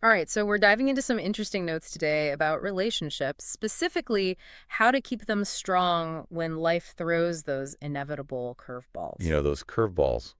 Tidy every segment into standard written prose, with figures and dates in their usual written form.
All right, so we're diving into some interesting notes today about relationships, specifically how to keep them strong when life throws those inevitable You curveballs. know, those curveballs,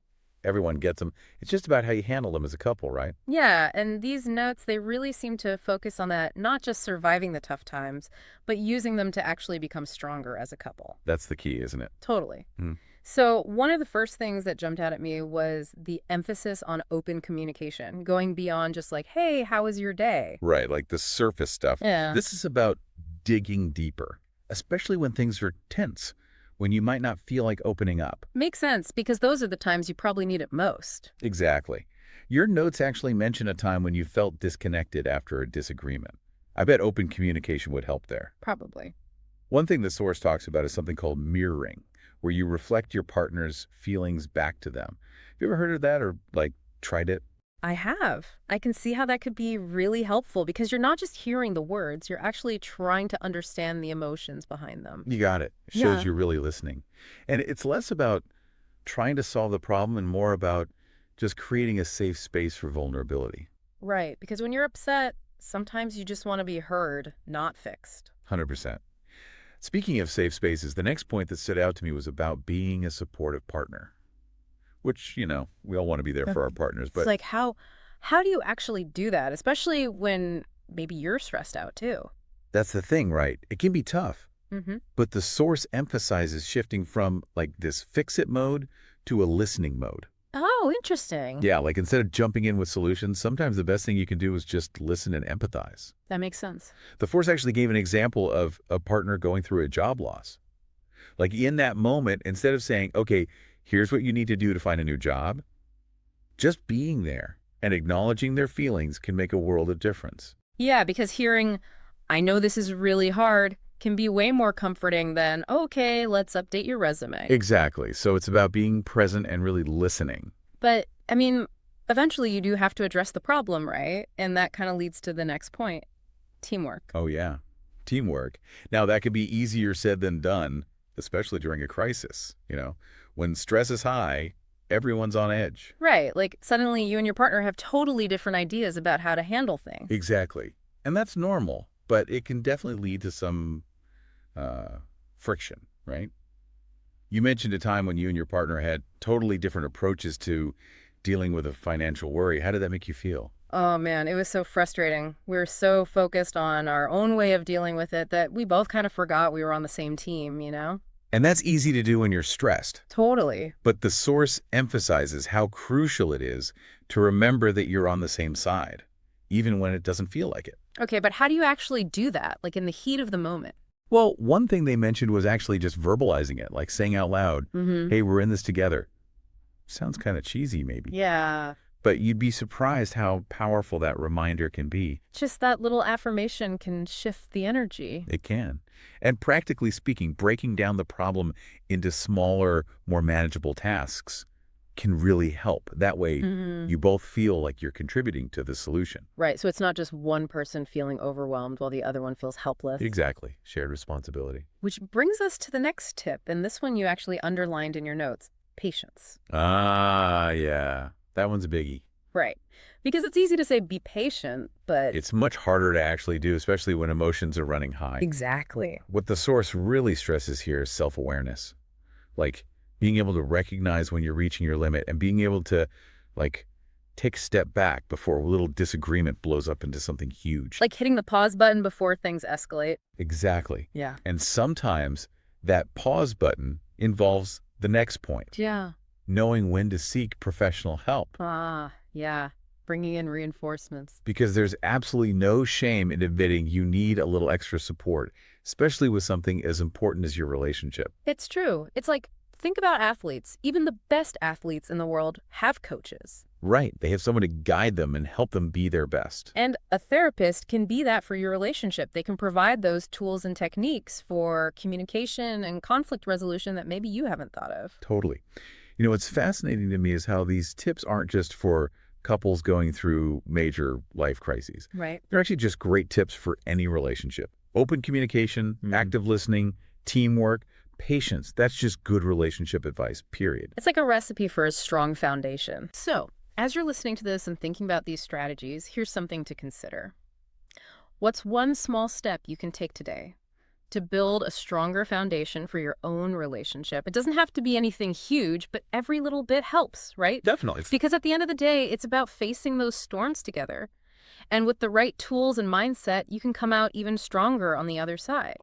everyone gets them. It's just about how you handle them as a couple, right? Yeah, and these notes, they really seem to focus on that, not just surviving the tough times, but using them to actually become stronger as a couple. That's the key, isn't it? Totally. Hmm. So, one of the first things that jumped out at me was the emphasis on open communication, going beyond just like, hey, how was your day? Right, like the surface stuff. Yeah. This is about digging deeper, especially when things are tense, when you might not feel like opening up. Makes sense because those are the times you probably need it most. Exactly. Your notes actually mention a time when you felt disconnected after a disagreement. I bet open communication would help there. Probably. One thing the source talks about is something called mirroring, where you reflect your partner's feelings back to them. Have you ever heard of that or, like, tried it? I have. I can see how that could be really helpful because you're not just hearing the words, you're actually trying to understand the emotions behind them. You got it. It shows Yeah. you're really listening. And it's less about trying to solve the problem and more about just creating a safe space for vulnerability. Right, because when you're upset, sometimes you just want to be heard, not fixed. 100%. Speaking of safe spaces, the next point that stood out to me was about being a supportive partner, which, we all want to be there Yeah. for our partners, It's but like how do you actually do that, especially when maybe you're stressed out too? that's the thing, right? It can be tough, Mm-hmm. but the source emphasizes shifting from like this fix-it mode to a listening mode. Oh, interesting. Yeah, like instead of jumping in with solutions, sometimes the best thing you can do is just listen and empathize. That makes sense. The force actually gave an example of a partner going through a job loss. Like in that moment, instead of saying, okay, here's what you need to do to find a new job, just being there and acknowledging their feelings can make a world of difference. Yeah, because hearing, I know this is really hard, can be way more comforting than, okay, let's update your resume. Exactly. So it's about being present and really listening. But, I mean, eventually you do have to address the problem, right? And that kind of leads to the next point, teamwork. Oh, yeah. Teamwork. Now, that could be easier said than done, especially during a crisis. When stress is high, everyone's on edge. Right, like suddenly you and your partner have totally different ideas about how to handle things. Exactly. And that's normal, but it can definitely lead to some uh, friction, right? You mentioned a time when you and your partner had totally different approaches to dealing with a financial worry. How did that make you feel? Oh man, it was so frustrating. We were so focused on our own way of dealing with it that we both kind of forgot we were on the same team, you know? And that's easy to do when you're stressed. Totally. But the source emphasizes how crucial it is to remember that you're on the same side, even when it doesn't feel like it. Okay, but how do you actually do that, like in the heat of the moment? Well, one thing they mentioned was actually just verbalizing it, like saying out loud, Mm-hmm. hey, we're in this together. Sounds kind of cheesy, maybe. Yeah. But you'd be surprised how powerful that reminder can be. Just that little affirmation can shift the energy. It can. And practically speaking, breaking down the problem into smaller, more manageable tasks can really help. That way, Mm-hmm. you both feel like you're contributing to the solution. Right, so it's not just one person feeling overwhelmed while the other one feels helpless. Exactly. Shared responsibility. Which brings us to the next tip, and this one you actually underlined in your notes, patience. Ah, yeah. That one's a biggie. Right. Because it's easy to say be patient, but It's much harder to actually do, especially when emotions are running high. exactly. What the source really stresses here is self-awareness. Like being able to recognize when you're reaching your limit and being able to, like, take a step back before a little disagreement blows up into something huge. Like hitting the pause button before things escalate. Exactly. Yeah. And sometimes that pause button involves the next point, Yeah. knowing when to seek professional help. Ah, yeah. Bringing in reinforcements. Because there's absolutely no shame in admitting you need a little extra support, especially with something as important as your relationship. It's true. It's like, think about athletes. Even the best athletes in the world have coaches. Right. They have someone to guide them and help them be their best. And a therapist can be that for your relationship. They can provide those tools and techniques for communication and conflict resolution that maybe you haven't thought of. Totally. What's fascinating to me is how these tips aren't just for couples going through major life crises. Right. They're actually just great tips for any relationship. Open communication, Mm. active listening, teamwork, patience. That's just good relationship advice, period. It's like a recipe for a strong foundation. So, As you're listening to this and thinking about these strategies, here's something to consider. What's one small step you can take today to build a stronger foundation for your own relationship? It doesn't have to be anything huge, but every little bit helps, right? Definitely. Because at the end of the day, it's about facing those storms together. And with the right tools and mindset, you can come out even stronger on the other side.